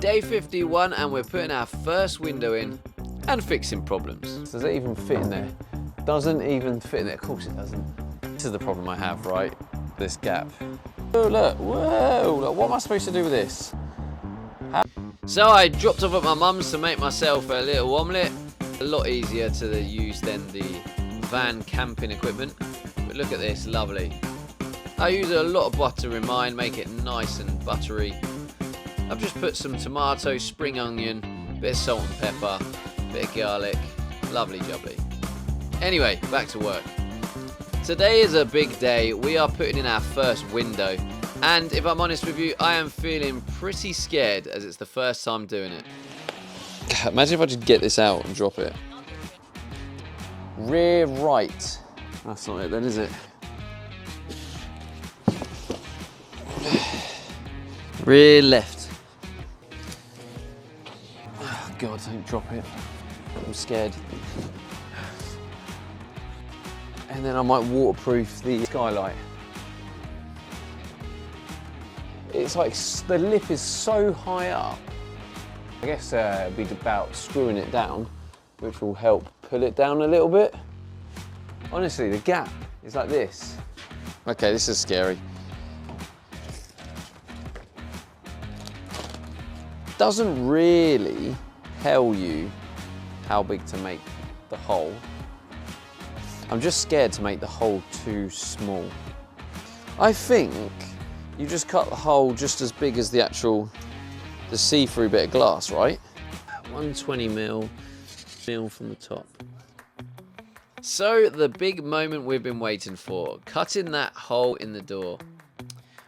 Day 51 and we're putting our first window in and fixing problems. Does it even fit in there? Doesn't even fit in there. Of course it doesn't. This is the problem I have, right? This gap. Oh look, whoa, look, what am I supposed to do with this? So I dropped off at my mum's to make myself a little omelette. A lot easier to use than the van camping equipment. But look at this, lovely. I use a lot of butter in mine, make it nice and buttery. I've just put some tomato, spring onion, bit of salt and pepper, bit of garlic, lovely jubbly. Anyway, back to work. Today is a big day. We are putting in our first window. And if I'm honest with you, I am feeling pretty scared as it's the first time doing it. Imagine if I just get this out and drop it. Rear right. That's not it then, is it? Rear left. Oh God, don't drop it. I'm scared. And then I might waterproof the skylight. It's like the lip is so high up. I guess it'll be about screwing it down, which will help pull it down a little bit. Honestly, the gap is like this. Okay, this is scary. Doesn't really tell you how big to make the hole. I'm just scared to make the hole too small. I think you just cut the hole just as big as the see-through bit of glass, right? 120 mil from the top. So the big moment we've been waiting for, cutting that hole in the door.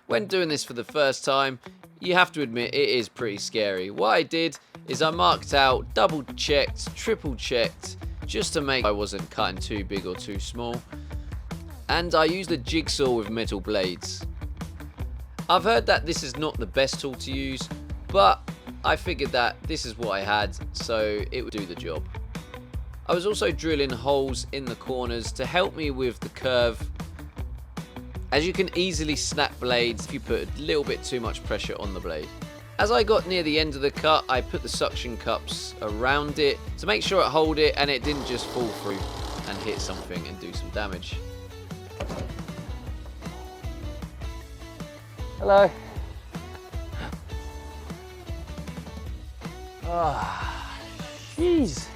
When doing this for the first time, you have to admit it is pretty scary. What I did is I marked out, double checked, triple checked, just to make sure I wasn't cutting too big or too small. And I used a jigsaw with metal blades. I've heard that this is not the best tool to use, but I figured that this is what I had, so it would do the job. I was also drilling holes in the corners to help me with the curve, as you can easily snap blades if you put a little bit too much pressure on the blade. As I got near the end of the cut, I put the suction cups around it to make sure it held it and it didn't just fall through and hit something and do some damage. Hello. Ah, jeez.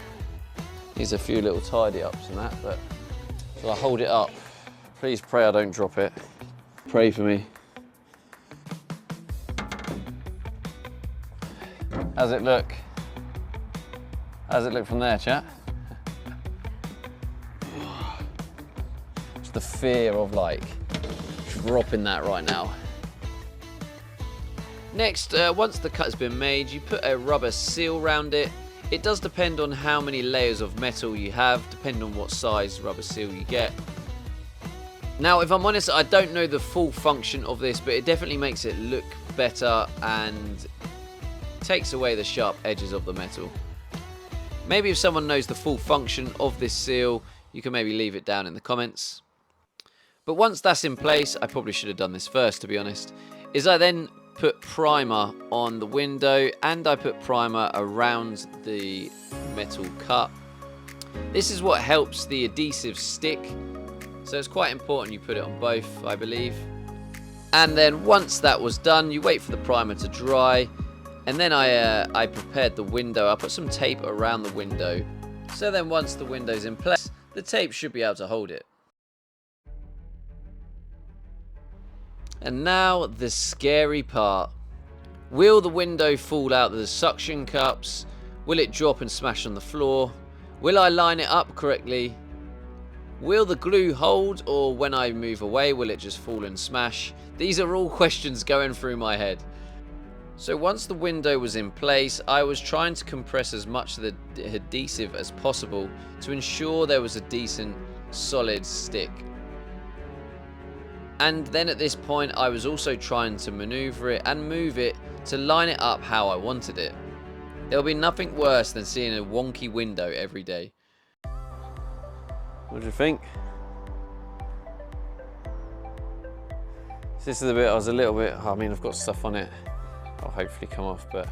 Needs a few little tidy ups and that, but shall I hold it up? Please pray I don't drop it. Pray for me. How's it look? How's it look from there, chat? It's the fear of like dropping that right now. Next, once the cut has been made, you put a rubber seal around it. It does depend on how many layers of metal you have, depending on what size rubber seal you get. Now, if I'm honest, I don't know the full function of this, but it definitely makes it look better and takes away the sharp edges of the metal. Maybe if someone knows the full function of this seal, you can maybe leave it down in the comments. But once that's in place, I probably should have done this first, to be honest, is I then put primer on the window and I put primer around the metal cut. This is what helps the adhesive stick, so it's quite important you put it on both, I believe. And then once that was done, you wait for the primer to dry, and then I prepared the window. I put some tape around the window, so then once the window's in place, the tape should be able to hold it. And now the scary part. Will the window fall out of the suction cups? Will it drop and smash on the floor? Will I line it up correctly? Will the glue hold, or when I move away, will it just fall and smash? These are all questions going through my head. So once the window was in place, I was trying to compress as much of the adhesive as possible to ensure there was a decent, solid stick. And then at this point, I was also trying to maneuver it and move it to line it up how I wanted it. There'll be nothing worse than seeing a wonky window every day. What do you think? This is the bit I was a little bit, I mean, I've got stuff on it. I'll hopefully come off, but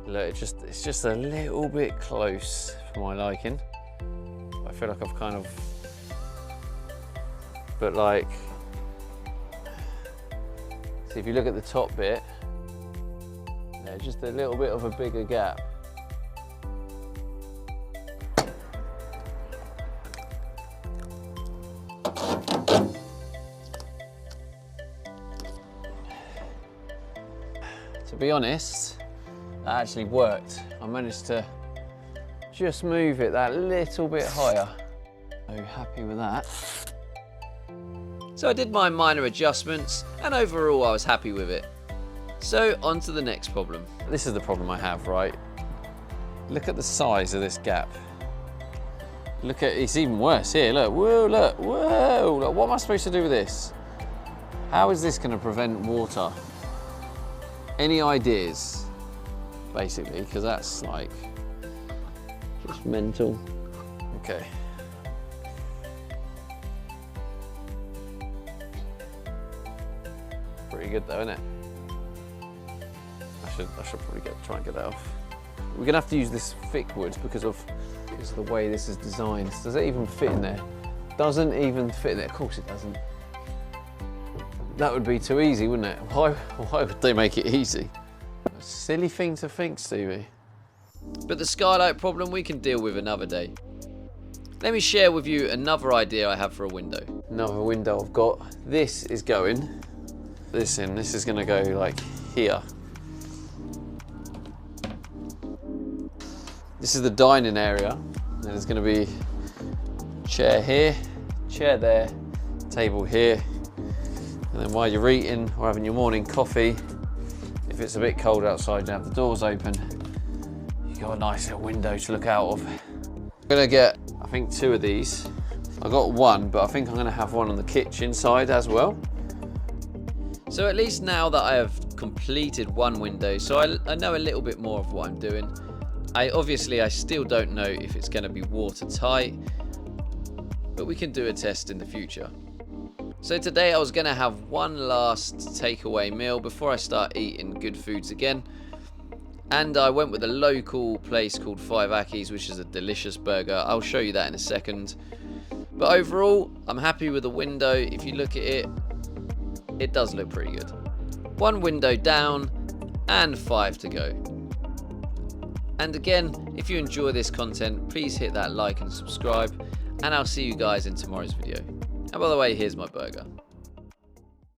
Look, it's just a little bit close for my liking. I feel like I've kind of, but like, see if you look at the top bit, yeah, just a little bit of a bigger gap. To be honest, that actually worked. I managed to just move it that little bit higher. So happy with that. So I did my minor adjustments, and overall I was happy with it. So on to the next problem. This is the problem I have, right? Look at the size of this gap. Look at, it's even worse here, look, whoa, look, whoa, look, what am I supposed to do with this? How is this gonna prevent water? Any ideas, basically, because that's like, just mental. Okay. Pretty good though, isn't it? I should probably try and get that off. We're gonna have to use this thick wood because of the way this is designed. Does it even fit in there? Doesn't even fit in there. Of course it doesn't. That would be too easy, wouldn't it? Why would they make it easy? A silly thing to think, Stevie. But the skylight problem we can deal with another day. Let me share with you another idea I have for a window. Another window I've got. This is going, this is gonna go like here. This is the dining area. And there's gonna be chair here, chair there, table here. And then while you're eating or having your morning coffee, if it's a bit cold outside, you have the doors open. You've got a nice little window to look out of. I'm gonna get, I think, 2 of these. I got one, but I think I'm gonna have one on the kitchen side as well. So at least now that I have completed one window, so I know a little bit more of what I'm doing. I still don't know if it's gonna be watertight, but we can do a test in the future. So today I was going to have one last takeaway meal before I start eating good foods again. And I went with a local place called Five Aki's, which is a delicious burger. I'll show you that in a second. But overall, I'm happy with the window. If you look at it, it does look pretty good. One window down and 5 to go. And again, if you enjoy this content, please hit that like and subscribe. And I'll see you guys in tomorrow's video. And by the way, here's my burger.